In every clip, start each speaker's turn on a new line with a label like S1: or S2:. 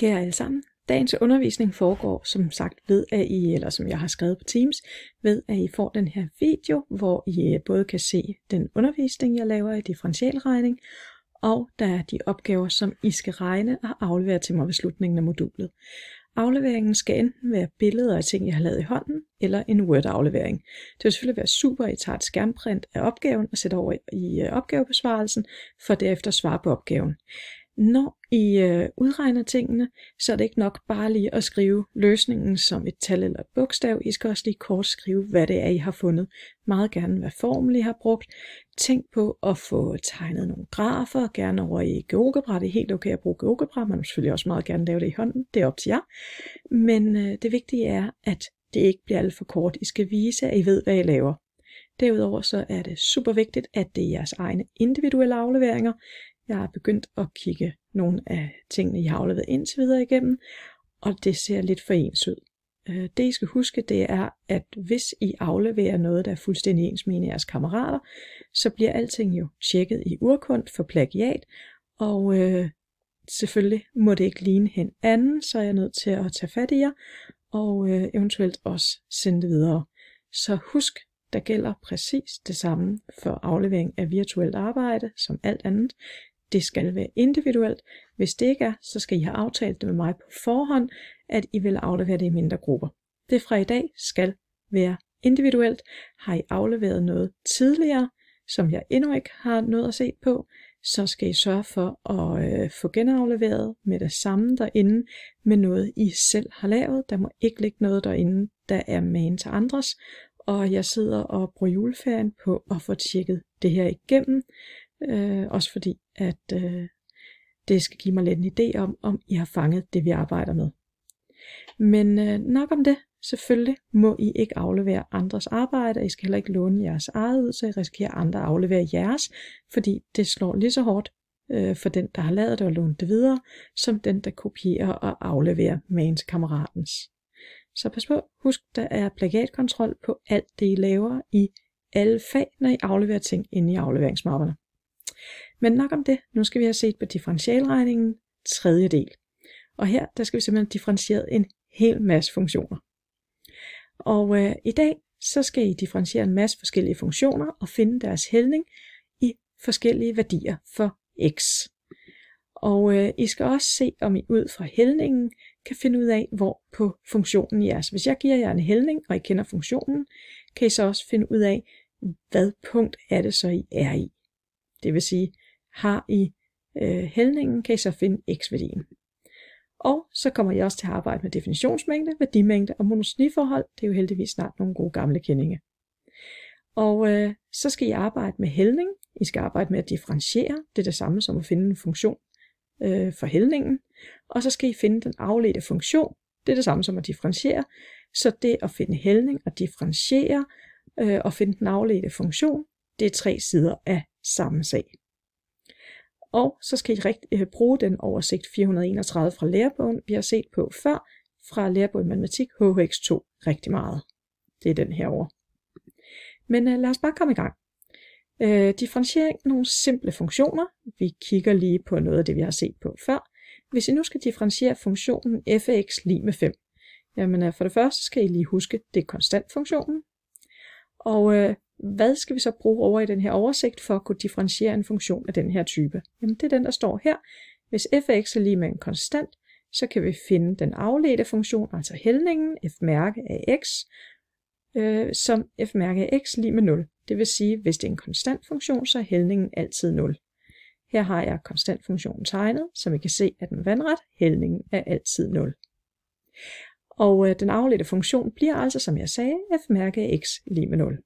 S1: Kære alle sammen, dagens undervisning foregår som sagt ved, at I, eller som jeg har skrevet på Teams, ved at I får den her video, hvor I både kan se den undervisning, jeg laver i differentialregning, og der er de opgaver, som I skal regne og aflevere til mig ved slutningen af modulet. Afleveringen skal enten være billeder af ting, jeg har lavet i hånden, eller en Word-aflevering. Det vil selvfølgelig være super, at I tager et skærmprint af opgaven og sætter over i opgavebesvarelsen, for derefter at svare på opgaven. Når I udregner tingene, så er det ikke nok bare lige at skrive løsningen som et tal eller et bogstav. I skal også lige kort skrive, hvad det er, I har fundet. Meget gerne, hvad formel I har brugt. Tænk på at få tegnet nogle grafer, gerne over i GeoGebra. Det er helt okay at bruge GeoGebra, man må selvfølgelig også meget gerne lave det i hånden. Det er op til jer. Men det vigtige er, at det ikke bliver alt for kort. I skal vise, at I ved, hvad I laver. Derudover så er det super vigtigt, at det er jeres egne individuelle afleveringer. Jeg har begyndt at kigge nogle af tingene, jeg har afleveret indtil videre igennem, og det ser lidt for ens ud. Det I skal huske, det er, at hvis I afleverer noget, der er fuldstændig ens med jeres kammerater, så bliver alting jo tjekket i urkund for plagiat, og selvfølgelig må det ikke ligne hinanden, så er jeg nødt til at tage fat i jer, og eventuelt også sende det videre. Så husk, der gælder præcis det samme for aflevering af virtuelt arbejde som alt andet. Det skal være individuelt. Hvis det ikke er, så skal I have aftalt det med mig på forhånd, at I vil aflevere det i mindre grupper. Det fra i dag skal være individuelt. Har I afleveret noget tidligere, som jeg endnu ikke har noget at se på, så skal I sørge for at få genafleveret med det samme derinde med noget, I selv har lavet. Der må ikke ligge noget derinde, der er magen til andres. Og jeg sidder og bruger juleferien på at få tjekket det her igennem. Også fordi, at det skal give mig lidt en idé om I har fanget det, vi arbejder med. Men nok om det. Selvfølgelig må I ikke aflevere andres arbejde. I skal heller ikke låne jeres eget ud, så I risikerer andre at aflevere jeres. Fordi det slår lige så hårdt for den, der har lavet det og lånt det videre, som den, der kopierer og afleverer magen til kammeratens. Så pas på, husk, der er plagiatkontrol på alt det, I laver i alle fag, når I afleverer ting inde i afleveringsmapperne. Men nok om det. Nu skal vi have set på differentialregningen, tredje del. Og her, der skal vi simpelthen differentiere en hel masse funktioner. Og i dag, så skal I differentiere en masse forskellige funktioner og finde deres hældning i forskellige værdier for x. Og I skal også se, om I ud fra hældningen kan finde ud af, hvor på funktionen I er. Så hvis jeg giver jer en hældning, og I kender funktionen, kan I så også finde ud af, hvad punkt er det så I er i. Det vil sige, har I hældningen, kan I så finde x-værdien. Og så kommer I også til at arbejde med definitionsmængde, værdimængde og monosniforhold. Det er jo heldigvis snart nogle gode gamle kendinge. Og så skal I arbejde med hældning. I skal arbejde med at differentiere. Det er det samme som at finde en funktion for hældningen. Og så skal I finde den afledte funktion. Det er det samme som at differentiere. Så det at finde hældning og differentiere og finde den afledte funktion, det er 3 sider af samme sag. Og så skal I bruge den oversigt 431 fra lærebogen, vi har set på før, fra lærebog i matematik HHX2 rigtig meget. Det er den herovre. Men lad os bare komme i gang. Differentiering nogle simple funktioner. Vi kigger lige på noget af det, vi har set på før. Hvis I nu skal differentiere funktionen f af x lig med 5, jamen for det første skal I lige huske, det er konstantfunktionen. Og hvad skal vi så bruge over i den her oversigt for at kunne differentiere en funktion af den her type? Jamen det er den, der står her. Hvis f af x er lige med en konstant, så kan vi finde den afledte funktion, altså hældningen, f mærke af x, som f mærke af x lig med 0. Det vil sige, hvis det er en konstant funktion, så er hældningen altid 0. Her har jeg konstantfunktionen tegnet, som I kan se er den vandret. Hældningen er altid 0. Og den afledte funktion bliver altså, som jeg sagde, f mærke af x lig med 0.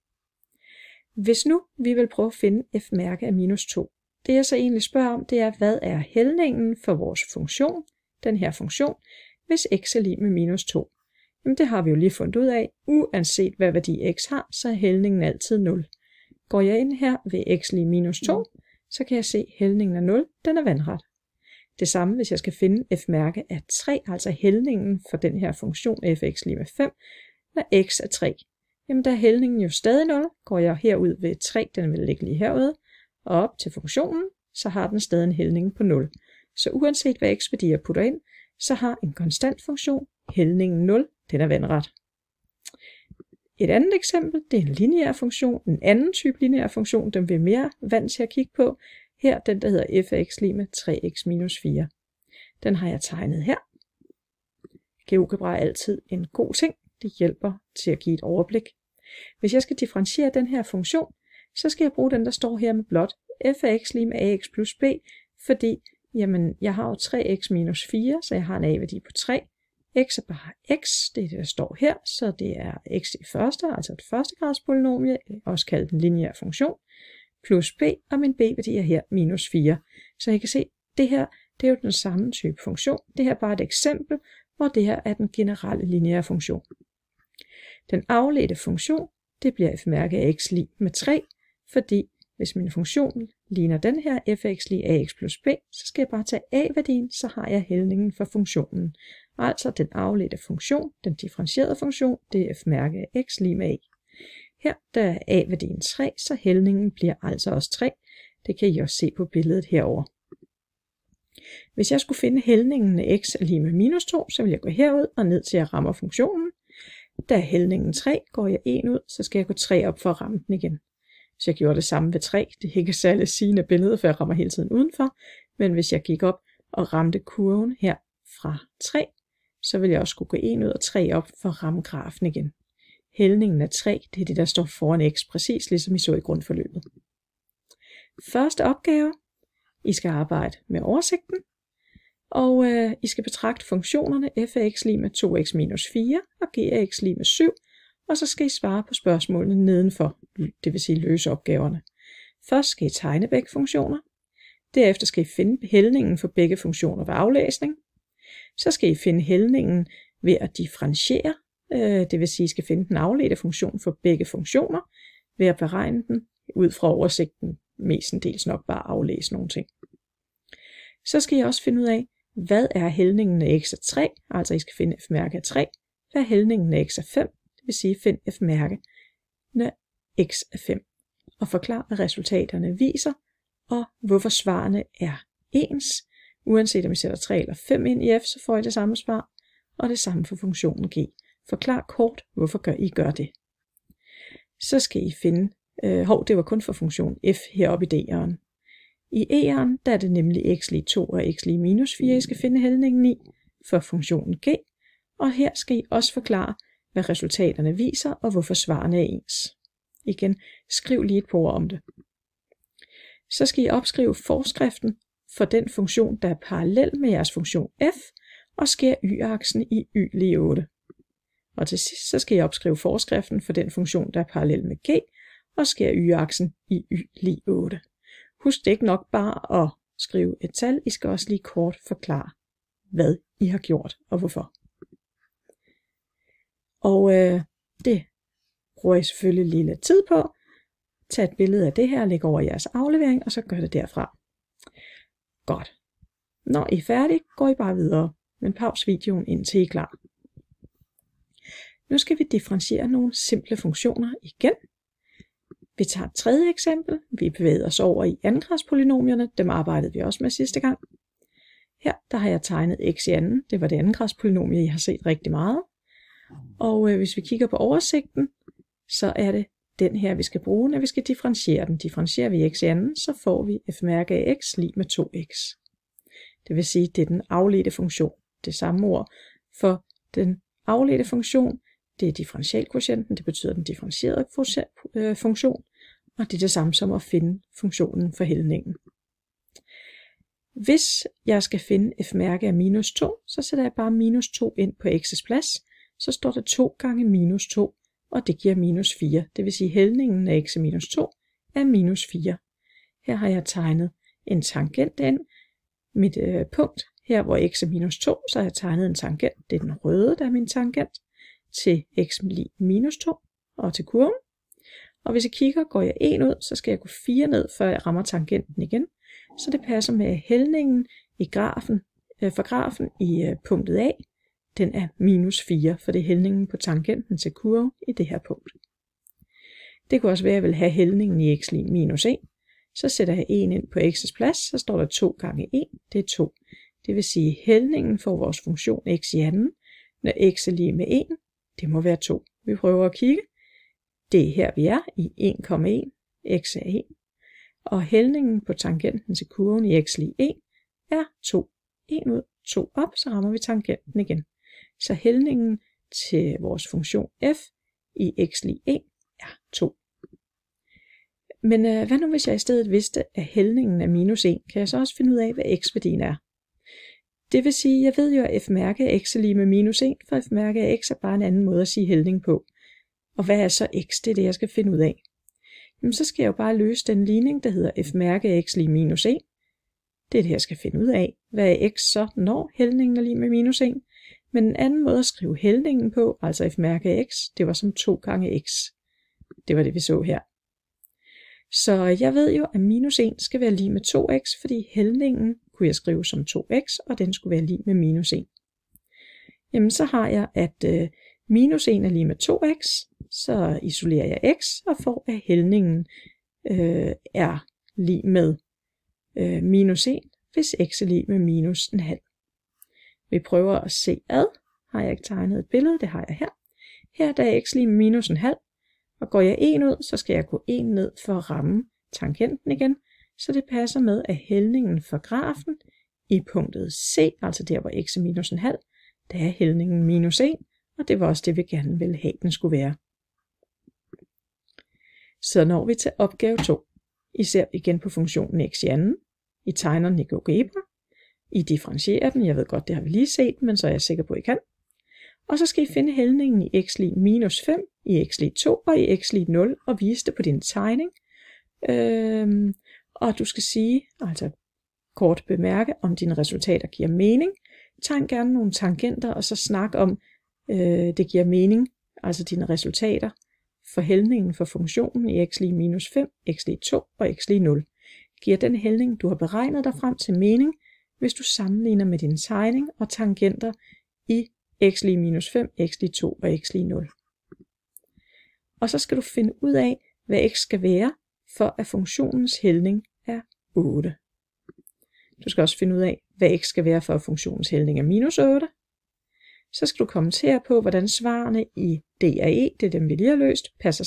S1: Hvis nu vi vil prøve at finde f mærke af minus 2, det jeg så egentlig spørger om, det er, hvad er hældningen for vores funktion, den her funktion, hvis x er lig med minus 2? Jamen det har vi jo lige fundet ud af. Uanset hvad værdi x har, så er hældningen altid 0. Går jeg ind her ved x lig minus 2, så kan jeg se, at hældningen er 0, den er vandret. Det samme, hvis jeg skal finde f mærke af 3, altså hældningen for den her funktion f af x lig med 5, når x er 3. Jamen der er hældningen jo stadig 0. Går jeg herud ved 3, den vil ligge lige herude, og op til funktionen, så har den stadig en hældning på 0. Så uanset hvad x-værdi jeg putter ind, så har en konstant funktion hældningen 0, den er vandret. Et andet eksempel, det er en lineær funktion, en anden type lineær funktion, den vi er mere vant til at kigge på. Her den, der hedder f af x lig med 3x minus 4. Den har jeg tegnet her. GeoGebra er altid en god ting. Det hjælper til at give et overblik. Hvis jeg skal differentiere den her funktion, så skal jeg bruge den, der står her med blot f af x lig med ax plus b, fordi jamen, jeg har jo 3x minus 4, så jeg har en a-værdi på 3. X er bare x, det er det, der står her, så det er x i første, altså et førstegrads polynomie, også kaldet en lineær funktion, plus b, og min b-værdi er her minus 4. Så jeg kan se, det her, det er jo den samme type funktion. Det her er bare et eksempel, hvor det her er den generelle lineære funktion. Den afledte funktion, det bliver f mærket af x lig med 3, fordi hvis min funktion ligner den her, f af x lig ax plus b, så skal jeg bare tage a-værdien, så har jeg hældningen for funktionen. Altså den afledte funktion, den differentierede funktion, det er f mærket af x lig med a. Her der er a-værdien 3, så hældningen bliver altså også 3. Det kan I også se på billedet herover. Hvis jeg skulle finde hældningen af x er lig med minus 2, så vil jeg gå herud og ned til at ramme funktionen. Da hældningen 3 går jeg 1 ud, så skal jeg gå 3 op for at ramme den igen. Så jeg gjorde det samme ved 3. Det er ikke særlig sigende billede, for jeg rammer hele tiden udenfor. Men hvis jeg gik op og ramte kurven her fra 3, så vil jeg også skulle gå 1 ud og 3 op for at ramme grafen igen. Hældningen af 3, det er det, der står foran x, præcis ligesom I så i grundforløbet. Første opgave. I skal arbejde med oversigten, og I skal betragte funktionerne f af x lig med 2x minus 4 og g af x lig med 7, og så skal I svare på spørgsmålene nedenfor, det vil sige løse opgaverne. Først skal I tegne begge funktioner, derefter skal I finde hældningen for begge funktioner ved aflæsning, så skal I finde hældningen ved at differentiere, det vil sige, at I skal finde den afledte funktion for begge funktioner, ved at beregne den ud fra oversigten, mestendels nok bare aflæse nogle ting. Så skal I også finde ud af, hvad er hældningen af x er 3, altså I skal finde f mærke af 3, hvad er hældningen af x er 5, det vil sige find f mærke af x er 5, og forklar, hvad resultaterne viser, og hvorfor svarene er ens. Uanset om I sætter 3 eller 5 ind i f, så får I det samme svar, og det samme for funktionen g. Forklar kort, hvorfor I gør det. Så skal I finde, det var kun for funktion f heroppe i d'eren. I e'eren, der er det nemlig x lig 2 og x lig minus 4, I skal finde hældningen i for funktionen g, og her skal I også forklare, hvad resultaterne viser, og hvorfor svarene er ens. Igen, skriv lige et par ord om det. Så skal I opskrive forskriften for den funktion, der er parallel med jeres funktion f, og skære y-aksen i y lig 8. Og til sidst så skal I opskrive forskriften for den funktion, der er parallel med g, og skære y-aksen i y lig 8. Husk det ikke nok bare at skrive et tal, I skal også lige kort forklare, hvad I har gjort og hvorfor. Og det bruger I selvfølgelig lige lidt tid på. Tag et billede af det her, læg over jeres aflevering, og så gør det derfra. Godt. Når I er færdige, går I bare videre, men pause videoen indtil I er klar. Nu skal vi differentiere nogle simple funktioner igen. Vi tager et tredje eksempel. Vi bevæger os over i andengradspolynomierne. Dem arbejdede vi også med sidste gang. Her der har jeg tegnet x i anden. Det var det andengradspolynomie, I har set rigtig meget. Og hvis vi kigger på oversigten, så er det den her, vi skal bruge, når vi skal differentiere den. Differentierer vi x i anden, så får vi f mærke af x lig med 2x. Det vil sige, det er den afledte funktion. Det samme ord for den afledte funktion. Det er differentialkvotienten, det betyder den differentierede funktion, og det er det samme som at finde funktionen for hældningen. Hvis jeg skal finde f mærke af minus 2, så sætter jeg bare minus 2 ind på x's plads, så står der 2 gange minus 2, og det giver minus 4. Det vil sige, at hældningen af x minus 2 er minus 4. Her har jeg tegnet en tangent ind. Mit punkt, her hvor x er minus 2, så har jeg tegnet en tangent. Det er den røde, der er min tangent, til x lig minus 2 og til kurven. Og hvis jeg kigger, går jeg 1 ud, så skal jeg gå 4 ned, før jeg rammer tangenten igen. Så det passer med hældningen i grafen, for grafen i punktet A. Den er minus 4, for det er hældningen på tangenten til kurven i det her punkt. Det kunne også være, at jeg vil have hældningen i x lig minus 1. Så sætter jeg 1 ind på x's plads, så står der 2 gange 1, det er 2. Det vil sige, hældningen for vores funktion x i anden, når x er lige med 1, det må være 2. Vi prøver at kigge. Det er her, vi er i 1,1, x er 1. Og hældningen på tangenten til kurven i x lige 1 er 2. 1 ud, 2 op, så rammer vi tangenten igen. Så hældningen til vores funktion f i x lige 1 er 2. Men hvad nu hvis jeg i stedet vidste, at hældningen er minus 1? Kan jeg så også finde ud af, hvad x-værdien er? Det vil sige, jeg ved jo, at f-mærke af x er lige med minus 1, for f-mærke af x er bare en anden måde at sige hældning på. Og hvad er så x? Det er det, jeg skal finde ud af. Jamen, så skal jeg jo bare løse den ligning, der hedder f-mærke af x lige minus 1. Det er det, jeg skal finde ud af. Hvad er x så, når hældningen er lige med minus 1? Men en anden måde at skrive hældningen på, altså f-mærke af x, det var som 2 gange x. Det var det, vi så her. Så jeg ved jo, at minus 1 skal være lige med 2x, fordi hældningen kunne jeg skrive som 2x, og den skulle være lige med minus 1. Jamen så har jeg, at minus 1 er lige med 2x, så isolerer jeg x og får, at hældningen er lige med minus 1, hvis x er lige med minus en halv. Vi prøver at se ad. Har jeg ikke tegnet et billede? Det har jeg her. Her der er x lige med minus en halv, og går jeg 1 ud, så skal jeg gå 1 ned for at ramme tangenten igen, så det passer med, at hældningen for grafen i punktet C, altså der hvor x er minus en halv, der er hældningen minus 1, og det var også det, vi gerne ville have, den skulle være. Så når vi til opgave 2. I ser igen på funktionen x i anden. I tegner den i GeoGebra. I differentierer den. Jeg ved godt, det har vi lige set, men så er jeg sikker på, at I kan. Og så skal I finde hældningen i x lig minus 5, i x lig 2 og i x lig 0 og vise det på din tegning. Og du skal sige, altså kort bemærke, om dine resultater giver mening. Tegn gerne nogle tangenter og så snak om, det giver mening, altså dine resultater for hældningen for funktionen i x lig minus 5, x lig 2 og x lig 0. Giver den hældning, du har beregnet dig frem til mening, hvis du sammenligner med din tegning og tangenter i x lig minus 5, x lig 2 og x lig 0. Og så skal du finde ud af, hvad x skal være, for at funktionens hældning er 8. Du skal også finde ud af, hvad x skal være, for at funktionens hældning er minus 8. Så skal du kommentere på, hvordan svarene i D og E, det er dem vi lige har løst, passer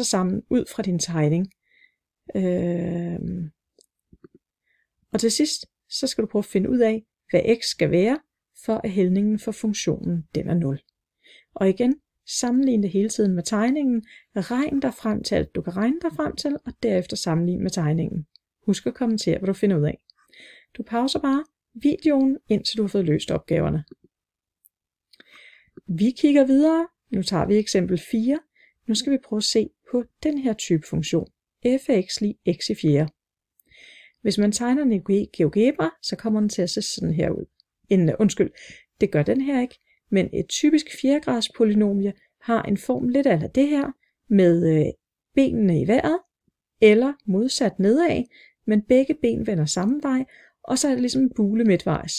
S1: sammen ud fra din tegning. Og til sidst, så skal du prøve at finde ud af, hvad x skal være, for at hældningen for funktionen den er 0. Og igen, sammenligne det hele tiden med tegningen, regn dig frem til alt du kan regne dig frem til, og derefter sammenligne med tegningen. Husk at kommentere, hvad du finder ud af. Du pauser bare videoen, indtil du har fået løst opgaverne. Vi kigger videre. Nu tager vi eksempel 4. Nu skal vi prøve at se på den her type funktion. f af x lig x i fjerde. Hvis man tegner den i GeoGebra, så kommer den til at se sådan her ud. Det gør den her ikke, men et typisk fjerdegrads polynomie har en form lidt af det her, med benene i vejret, eller modsat nedad, men begge ben vender samme vej, og så er det ligesom en bule midtvejs.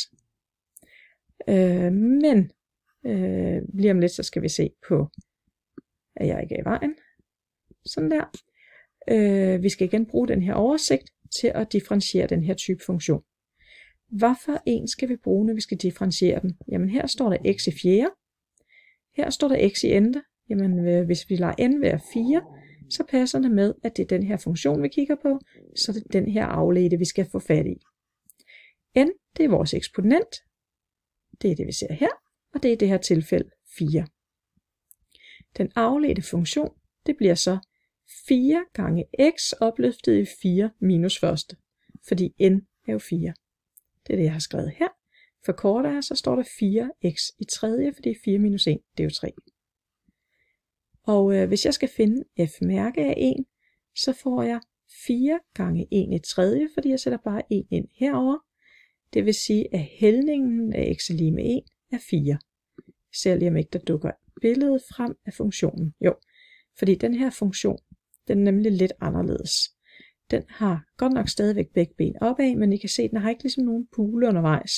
S1: Men lige om lidt, så skal vi se på, at jeg ikke er i vejen. Sådan der. Vi skal igen bruge den her oversigt til at differentiere den her type funktion. Hvorfor en skal vi bruge, når vi skal differentiere den? Jamen her står der x i fjerde. Her står der x i ende. Jamen hvis vi lader n være 4, så passer det med, at det er den her funktion, vi kigger på, så det er den her afledte, vi skal få fat i. N, det er vores eksponent. Det er det, vi ser her, og det er i det her tilfælde 4. Den afledte funktion, det bliver så 4 gange x opløftet i 4 minus første, fordi n er jo 4. Det er det, jeg har skrevet her. For kortere, så står der 4x i tredje, fordi 4 minus 1, det er jo 3. Og hvis jeg skal finde f-mærke af 1, så får jeg 4 gange 1 i tredje, fordi jeg sætter bare 1 ind herover. Det vil sige, at hældningen af x er lige med 1 er 4. Ser lige om ikke der dukker billedet frem af funktionen. Jo, fordi den her funktion, den er nemlig lidt anderledes. Den har godt nok stadigvæk begge ben opad, men I kan se, at den har ikke ligesom nogen pule undervejs.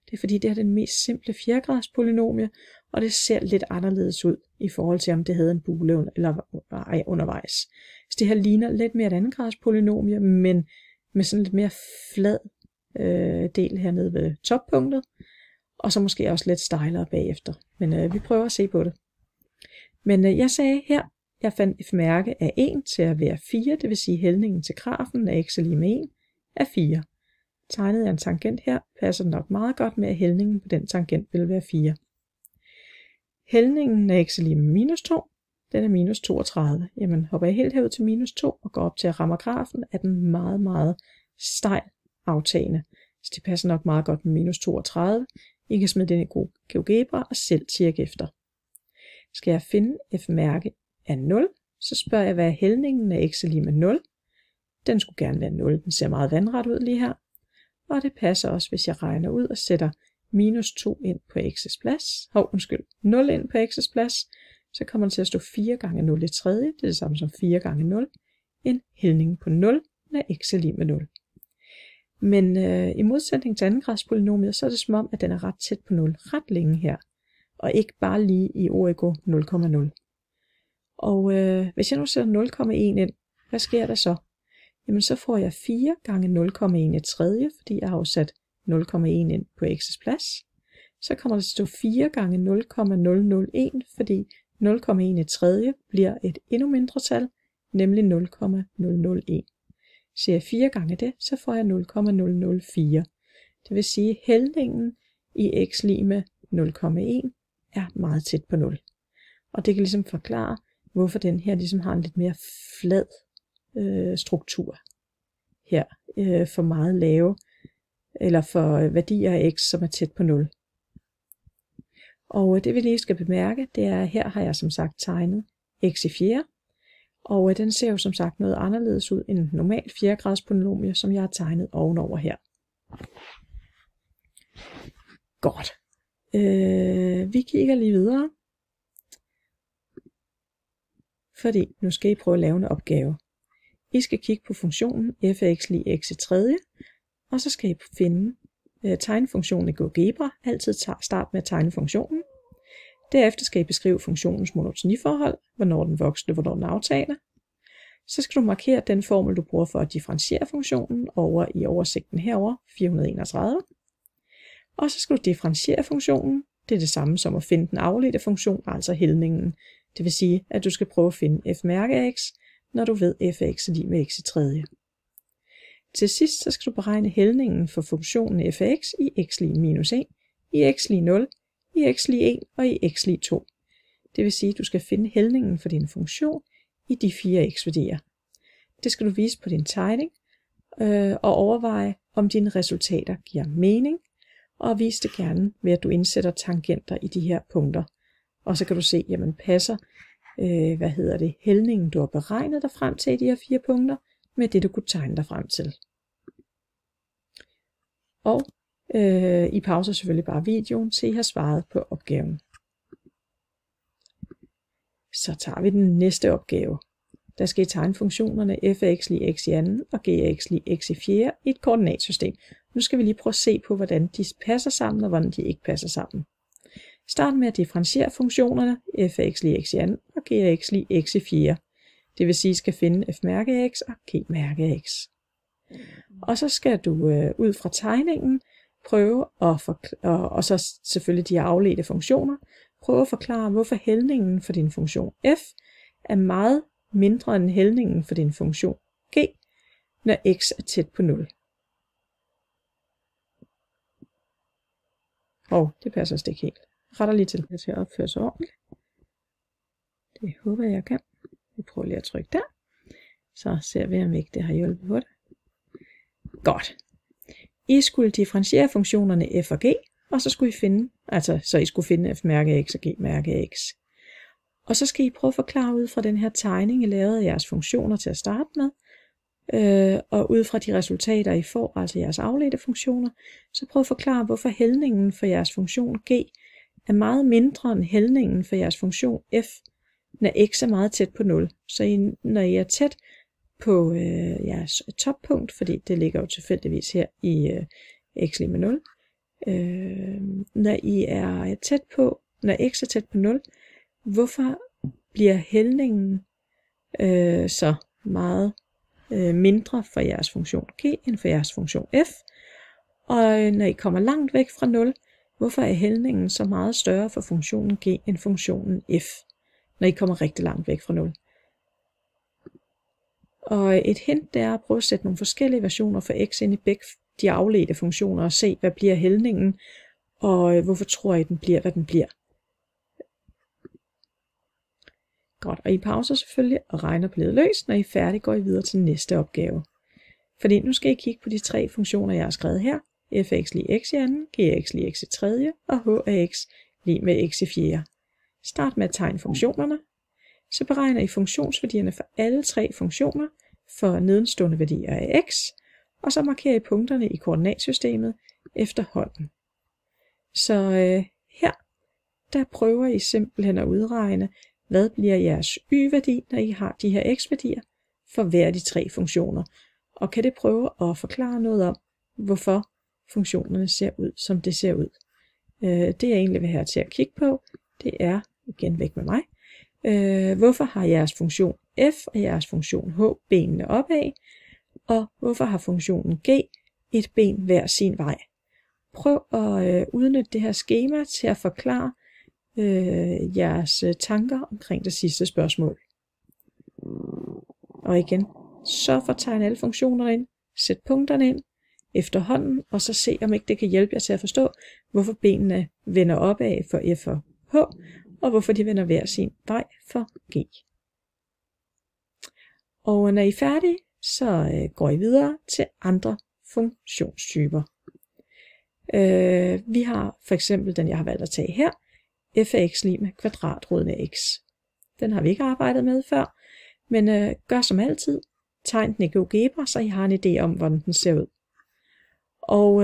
S1: Det er fordi, det er den mest simple fjerdegrads polynomie, og det ser lidt anderledes ud i forhold til, om det havde en bule undervejs. Så det her ligner lidt mere et andengrads polynomie, men med sådan lidt mere flad del hernede ved toppunktet, og så måske også lidt stejlere bagefter. Men vi prøver at se på det. Men jeg sagde her, jeg fandt et mærke af 1 til at være 4, det vil sige hældningen til grafen af x er lige med 1 er 4. Tegnede jeg en tangent her, passer den nok meget godt med, at hældningen på den tangent vil være 4. Hældningen af x er lige med minus 2, den er minus 32. Jamen hopper jeg helt herud til minus 2 og går op til at ramme grafen, er den meget, meget stejl aftagende. Så det passer nok meget godt med minus 32. I kan smide den i GeoGebra og selv tjekke efter. Skal jeg finde f-mærke af 0, så spørger jeg, hvad er hældningen af x er lige med 0. Den skulle gerne være 0, den ser meget vandret ud lige her. Og det passer også, hvis jeg regner ud og sætter minus 2 ind på x's plads. 0 ind på x's plads. Så kommer det til at stå 4 gange 0 i tredje. Det er det samme som 4 gange 0. En hældning på 0, når x er lige med 0. Men i modsætning til andengradspolynomiet, så er det som om, at den er ret tæt på 0 ret længe her. Og ikke bare lige i origo 0,0. Og hvis jeg nu sætter 0,1 ind, hvad sker der så? Jamen så får jeg 4 gange 0,1 i tredje, fordi jeg har jo sat 0,1 ind på x's plads. Så kommer der til at stå 4 gange 0,001, fordi 0,1 i tredje bliver et endnu mindre tal, nemlig 0,001. Ser jeg 4 gange det, så får jeg 0,004. Det vil sige, at hældningen i x lig med 0,1 er meget tæt på 0. Og det kan ligesom forklare, hvorfor den her ligesom har en lidt mere flad struktur her for meget lave, eller for værdier af x, som er tæt på 0. Og det vi lige skal bemærke, det er, at her har jeg som sagt tegnet x i fjerde, og den ser jo som sagt noget anderledes ud end normalt fjerdegrads polynomie, som jeg har tegnet ovenover her. Godt. Vi kigger lige videre, fordi nu skal I prøve at lave en opgave. I skal kigge på funktionen f af x lig x i tredje, og så skal I finde tegnefunktionen i GeoGebra. Altid start med at tegne funktionen. Derefter skal I beskrive funktionens monotoniforhold, hvornår den voksende, hvornår den aftagende. Så skal du markere den formel, du bruger for at differentiere funktionen over i oversigten herover 431. Og så skal du differentiere funktionen. Det er det samme som at finde den afledte funktion, altså hældningen. Det vil sige, at du skal prøve at finde f-mærke af x, når du ved f af x er lig med x i tredje. Til sidst så skal du beregne hældningen for funktionen f af x i x lig minus 1, i x lig 0, i x lig 1 og i x lig 2. Det vil sige, at du skal finde hældningen for din funktion i de 4 x-værdier. Det skal du vise på din tegning og overveje, om dine resultater giver mening, og vis det gerne ved, at du indsætter tangenter i de her punkter. Og så kan du se, jamen passer hældningen, du har beregnet dig frem til i de her 4 punkter, med det, du kunne tegne dig frem til. Og I pauser selvfølgelig bare videoen, til I har svaret på opgaven. Så tager vi den næste opgave. Der skal I tegne funktionerne f af x lig x i anden og g af x lig x i fjerde i et koordinatsystem. Nu skal vi lige prøve at se på, hvordan de passer sammen og hvordan de ikke passer sammen. Start med at differentiere funktionerne f af x lig x i anden og g af x lig x i fjerde. Det vil sige, at I skal finde f-mærke af x og g-mærke af x. Og så skal du ud fra tegningen prøve og så selvfølgelig de afledte funktioner, prøve at forklare, hvorfor hældningen for din funktion f er meget mindre end hældningen for din funktion g, når x er tæt på 0. Og det passer også ikke helt. Retter lige til at opføre sig ordentligt. Det håber jeg kan. Vi prøver lige at trykke der. Så ser vi, om ikke det har hjulpet på det. Godt. I skulle differentiere funktionerne f og g, og så skulle I finde, så I skulle finde f-mærke af x og g-mærke af x. Og så skal I prøve at forklare ud fra den her tegning, I lavede af jeres funktioner til at starte med, og ud fra de resultater, I får, altså jeres afledte funktioner, så prøv at forklare, hvorfor hældningen for jeres funktion g er meget mindre end hældningen for jeres funktion f, når x er meget tæt på 0. Så når I er tæt på jeres toppunkt, fordi det ligger jo tilfældigvis her i x lig med 0, når I er tæt på, når x er tæt på 0, hvorfor bliver hældningen så meget mindre for jeres funktion g end for jeres funktion f, Og når I kommer langt væk fra 0, hvorfor er hældningen så meget større for funktionen g end funktionen f, når I kommer rigtig langt væk fra 0? Og et hint er at prøve at sætte nogle forskellige versioner for x ind i begge de afledte funktioner og se, hvad bliver hældningen, og hvorfor tror I, den bliver, hvad den bliver. Godt, og I pauser selvfølgelig og regner på ledet løs. Når I er færdige, går I videre til næste opgave. Fordi nu skal I kigge på de 3 funktioner, jeg har skrevet her. f af x lige x i anden, g af x lige x i tredje, og h af x lige med x i fjerde. Start med at tegne funktionerne. Så beregner I funktionsværdierne for alle 3 funktioner for nedenstående værdier af x, og så markerer I punkterne i koordinatsystemet efterhånden. Så her, der prøver I simpelthen at udregne, hvad bliver jeres y-værdi, når I har de her x-værdier for hver af de 3 funktioner. Og kan det prøve at forklare noget om, hvorfor funktionerne ser ud, som det ser ud. Det jeg egentlig vil have til at kigge på, det er, igen væk med mig, hvorfor har jeres funktion f og jeres funktion h benene opad, og hvorfor har funktionen g et ben hver sin vej. Prøv at udnytte det her skema til at forklare jeres tanker omkring det sidste spørgsmål. Og igen, så for at tegne alle funktionerne ind, sæt punkterne ind efterhånden, og så se om ikke det kan hjælpe jer til at forstå, hvorfor benene vender opad for f og h, og hvorfor de vender hver sin vej for g. Og når I er færdige, så går I videre til andre funktionstyper. Vi har for eksempel den, jeg har valgt at tage her, f af x lige med kvadratroden af x. Den har vi ikke arbejdet med før, men gør som altid, tegn den i GeoGebra, så I har en idé om, hvordan den ser ud. Og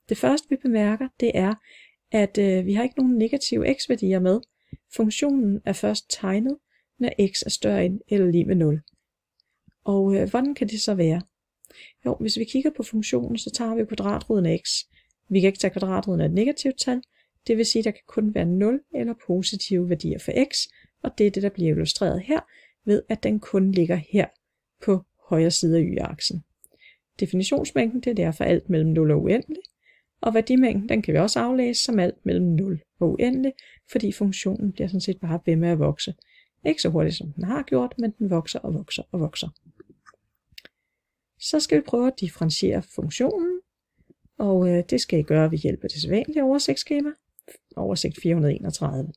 S1: det første, vi bemærker, det er, at vi har ikke nogen negative x-værdier med. Funktionen er først tegnet, når x er større end eller lige med 0. Og hvordan kan det så være? Jo, hvis vi kigger på funktionen, så tager vi kvadratroden af x. Vi kan ikke tage kvadratroden af et negativt tal, det vil sige, at der kan kun være 0 eller positive værdier for x, og det er det, der bliver illustreret her, ved at den kun ligger her på højre side af y-aksen. Definitionsmængden det er derfor alt mellem 0 og uendelig, og værdimængden den kan vi også aflæse som alt mellem 0 og uendelig, fordi funktionen bliver sådan set bare ved med at vokse. Ikke så hurtigt som den har gjort, men den vokser og vokser og vokser. Så skal vi prøve at differentiere funktionen, og det skal I gøre ved hjælp af det sædvanlige oversigtsskema, oversigt 431.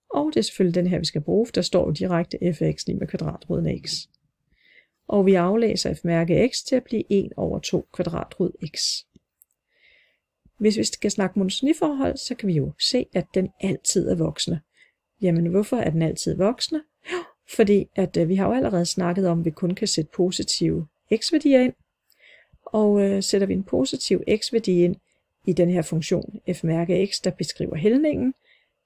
S1: Og det er selvfølgelig den her, vi skal bruge, for der står jo direkte f af x lige med kvadratroden af x. Og vi aflæser f-mærke af x til at blive 1 over 2 kvadratrod x. Hvis vi skal snakke monotoniforhold, så kan vi jo se, at den altid er voksende. Jamen hvorfor er den altid voksende? Fordi at vi har jo allerede snakket om, at vi kun kan sætte positive x-værdier ind. Og sætter vi en positiv x-værdi ind i den her funktion f-mærke af x, der beskriver hældningen,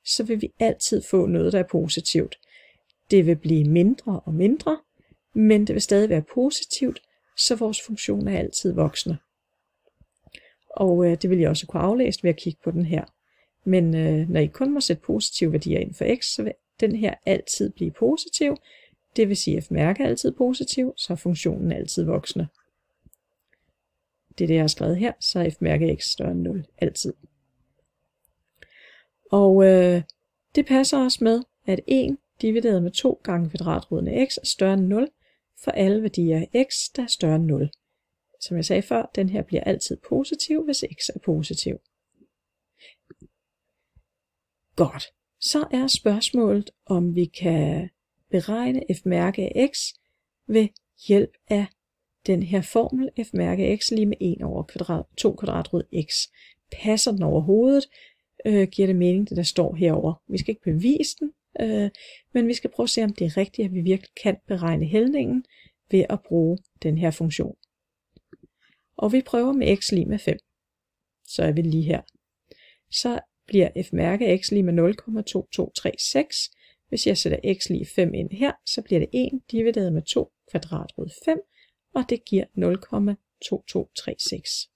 S1: så vil vi altid få noget, der er positivt. Det vil blive mindre og mindre, men det vil stadig være positivt, så vores funktion er altid voksende. Og det vil I også kunne aflæse ved at kigge på den her. Men når I kun må sætte positive værdier ind for x, så vil den her altid blive positiv. Det vil sige, at f-mærke er altid positiv, så er funktionen altid voksende. Det er det, jeg har skrevet her, så er f-mærke af x større end 0 altid. Og det passer også med, at 1 divideret med 2 gange kvadratroden af x er større end 0 for alle værdier af x, der er større end 0. Som jeg sagde før, den her bliver altid positiv, hvis x er positiv. Godt. Så er spørgsmålet, om vi kan beregne f-mærke af x ved hjælp af den her formel f-mærke af x lige med 1 over 2 kvadratrod x. Passer den overhovedet? Giver det mening, det der står herover? Vi skal ikke bevise den, men vi skal prøve at se, om det er rigtigt, at vi virkelig kan beregne hældningen ved at bruge den her funktion. Og vi prøver med x lige med 5. Så er vi lige her. Så bliver f-mærke af x lige med 0,2236. Hvis jeg sætter x lige 5 ind her, så bliver det 1 divideret med 2 kvadratrod 5, og det giver 0,2236.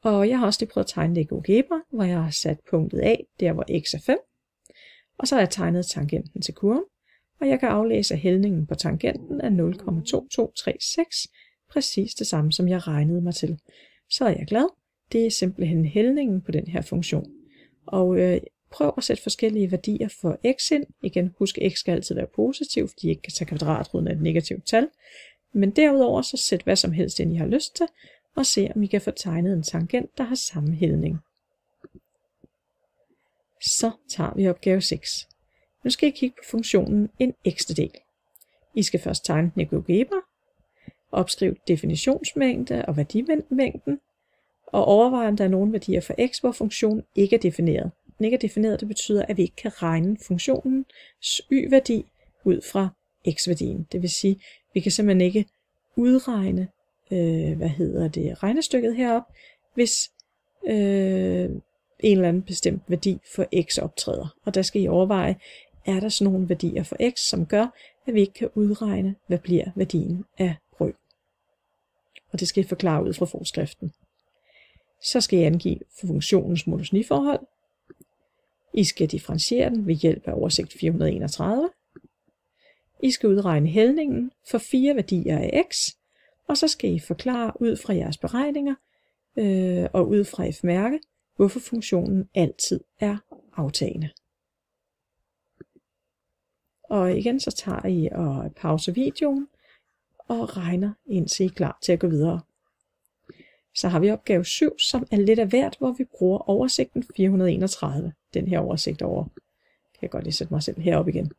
S1: Og jeg har også lige prøvet at tegne det i GeoGebra, hvor jeg har sat punktet A, der hvor x er 5. Og så har jeg tegnet tangenten til kurven, og jeg kan aflæse, at hældningen på tangenten er 0,2236, præcis det samme som jeg regnede mig til. Så er jeg glad, det er simpelthen hældningen på den her funktion. Og prøv at sætte forskellige værdier for x ind. Igen, husk, at x skal altid være positiv, fordi I ikke kan tage kvadratroden af et negativt tal. Men derudover så sæt hvad som helst ind, I har lyst til, og se om I kan få tegnet en tangent, der har samme hældning. Så tager vi opgave 6. Nu skal I kigge på funktionen en x-del. I skal først tegne den i GeoGebra, opskrive definitionsmængde og værdimængden, og overveje, om der er nogle værdier for x, hvor funktionen ikke er defineret. Den ikke er defineret, det betyder, at vi ikke kan regne funktionens y-værdi ud fra x-værdien. Det vil sige, at vi kan simpelthen ikke udregne regnestykket herop, hvis en eller anden bestemt værdi for x optræder. Og der skal I overveje, er der sådan nogle værdier for x, som gør, at vi ikke kan udregne, hvad bliver værdien af brød. Og det skal I forklare ud fra forskriften. Så skal I angive funktionens modus ni-forhold. I skal differentiere den ved hjælp af oversigt 431. I skal udregne hældningen for 4 værdier af x, og så skal I forklare ud fra jeres beregninger og ud fra f-mærke, hvorfor funktionen altid er aftagende. Og igen så tager I og pause videoen og regner indtil I er klar til at gå videre. Så har vi opgave 7, som er lidt af hvert, hvor vi bruger oversigten 431. Den her oversigt over. Kan jeg godt lige sætte mig selv herop igen.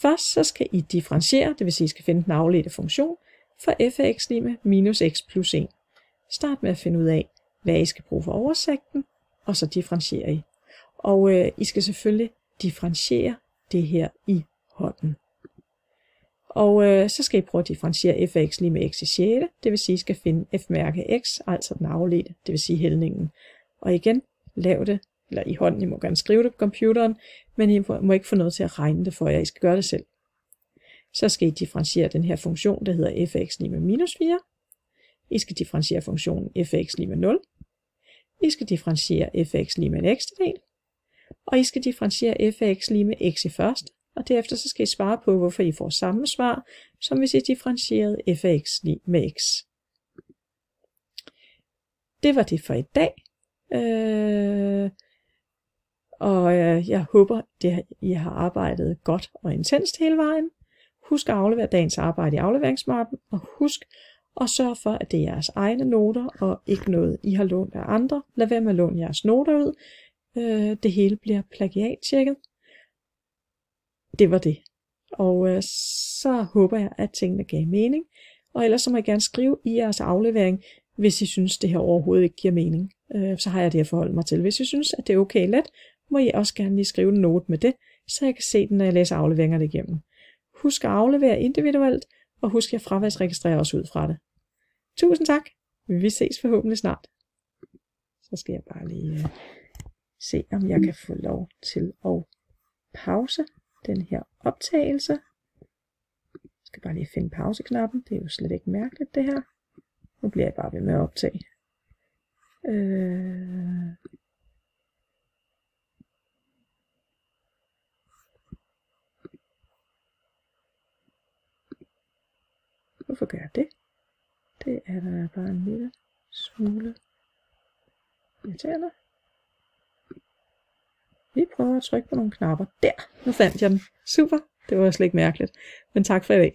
S1: Først så skal I differentiere, det vil sige, I skal finde den afledte funktion for f af x lig med minus x plus 1. Start med at finde ud af, hvad I skal bruge for oversigten, og så differentierer I. Og I skal selvfølgelig differentiere det her i hånden. Og så skal I prøve at differentiere f af x lig med x i 6. Det vil sige, at I skal finde f-mærke x, altså den afledte, det vil sige hældningen. Og igen, lav det, eller i hånden, I må gerne skrive det på computeren, men I må ikke få noget til at regne det for jer, I skal gøre det selv. Så skal I differentiere den her funktion, der hedder f af x lig med minus 4. I skal differentiere funktionen f af x lig med 0. I skal differentiere f af x lig med en x-del. Og I skal differentiere f af x lig med x i første. Og derefter så skal I svare på, hvorfor I får samme svar, som hvis I differentierede f af x lig med x. Det var det for i dag. Jeg håber, at I har arbejdet godt og intenst hele vejen. Husk at aflevere dagens arbejde i afleveringsmappen, og husk at sørge for, at det er jeres egne noter, og ikke noget, I har lånt af andre. Lad være med at låne jeres noter ud. Det hele bliver plagiat-tjekket. Det var det. Og så håber jeg, at tingene gav mening. Og ellers så må I gerne skrive i jeres aflevering, hvis I synes, det her overhovedet ikke giver mening. Så har jeg det at forholde mig til. Hvis I synes, at det er okay let, må I også gerne lige skrive en note med det, så jeg kan se den, når jeg læser afleveringerne igennem. Husk at aflevere individuelt, og husk at jeg fraværsregistrerer også ud fra det. Tusind tak. Vi ses forhåbentlig snart. Så skal jeg bare lige se, om jeg kan få lov til at pause den her optagelse. Jeg skal bare lige finde pauseknappen. Det er jo slet ikke mærkeligt det her. Nu bliver jeg bare ved med at optage. Hvorfor gør jeg det? Det er der bare en lille smule irriterende. Vi prøver at trykke på nogle knapper. Der! Nu fandt jeg den. Super! Det var slet ikke mærkeligt. Men tak for i dag.